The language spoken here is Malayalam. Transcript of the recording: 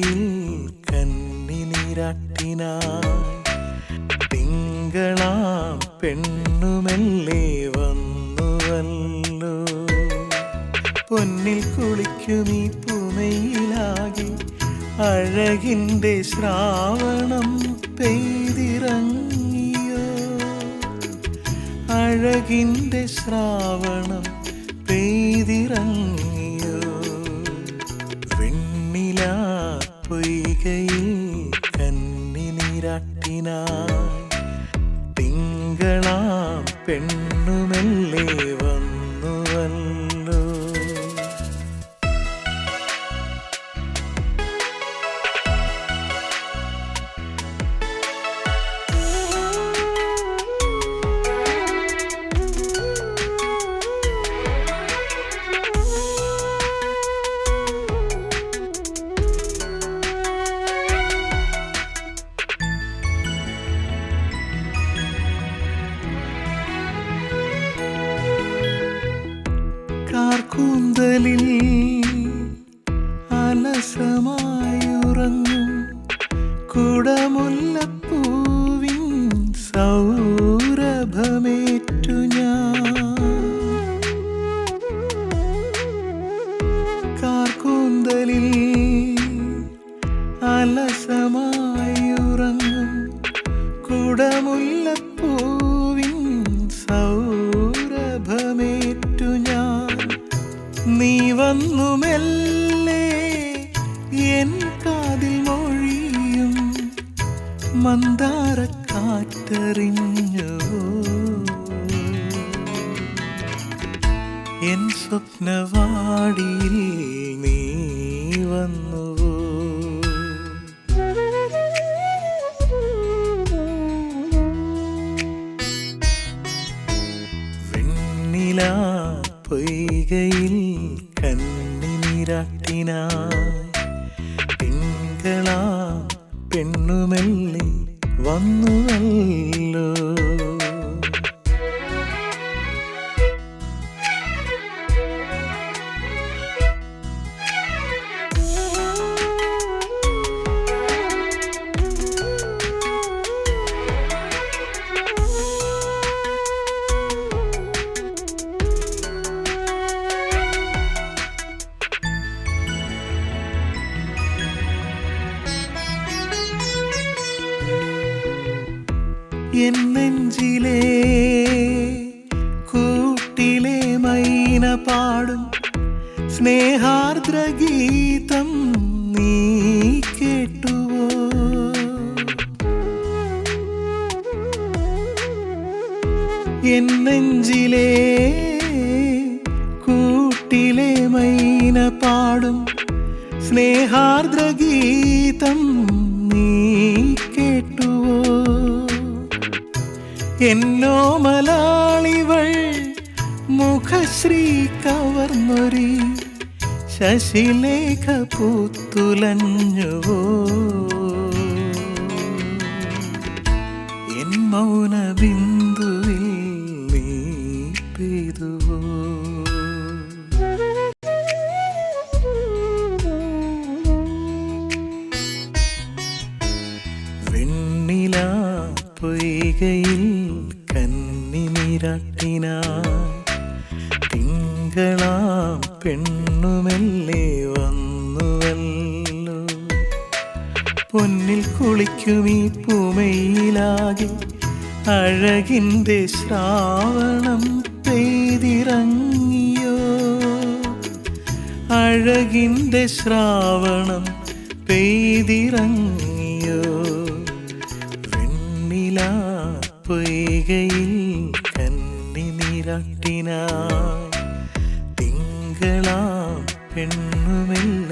പൊയ്കയിൽ കന്നിനീരാട്ടിനായി തിങ്കളാം പെണ്ണുമെല്ലെ വന്നുവല്ലോ. പൊന്നിൽ കുളിക്കുമീ പൂമയിലാകെ അഴകിൻ്റെ ശ്രാവണം പെയ്തിറങ്ങിയോ. അഴകിൻ്റെ ശ്രാവണം പെയ്തിറങ്ങിയോ. വെണ്ണില പൊയ്കയിൽ കന്നിനീരാട്ടിനായി തിങ്കളാം പെണ്ണുമെല്ലെ വന്നുവല്ലോ. കാർക്കൂന്തലിൽ അലസമായുറങ്ങും കുടമുല്ലപ്പൂവിൻ സൗരഭമേറ്റു ഞാൻ. കാർക്കൂന്തലിൽ അലസമായുറങ്ങും കുടമുല്ലപ്പൂവിൻ സൗരഭമേറ്റു ഞാൻ. നീ വന്നു മെല്ലെ എൻ കാതിൽ മൊഴിയും മന്ദാരക്കാറ്ററിഞ്ഞു. എൻ സ്വപ്നവാടിയിൽ നീ വന്നുവോ. വെണ്ണില പൊയ്കയിൽ കന്നിനീരാട്ടിനായി തിങ്കളാം പെണ്ണുമെല്ലെ വന്നുവല്ലോ. എൻ നെഞ്ചിലെ കൂട്ടിലെ മൈന പാടും സ്നേഹാർദ്രഗീതം നീ കേട്ടുവോ. എൻ നെഞ്ചിലെ കൂട്ടിലെ മൈന പാടും സ്നേഹാർദ്രഗീതം നീ കേട്ടുവോ. എന്നോ മലാളിവൾ മുഖശ്രീ കവർന്നൊരി ശശിലേഖ പൂത്തുലഞ്ഞുവോ. എൻ മൗന ബിന്ദുവിൽ നീ പെയ്തുവോ. വെണ്ണില പൊയ്കയിൽ കന്നിനീരാട്ടിനായി തിങ്കളാം പെണ്ണുമെല്ലെ വന്നുവല്ലോ. പൊന്നിൽ കുളിക്കുമീ പൂമയിലാകെ അഴകിൻ്റെ ശ്രാവണം പെയ്തിറങ്ങിയോ. അഴകിൻ്റെ ശ്രാവണം പെയ്തിറങ്ങിയോ. വെണ്ണില പൊയ്കയിൽ കന്നിനീരാട്ടിനായി തിങ്കളാം പെണ്ണുമെല്ലെ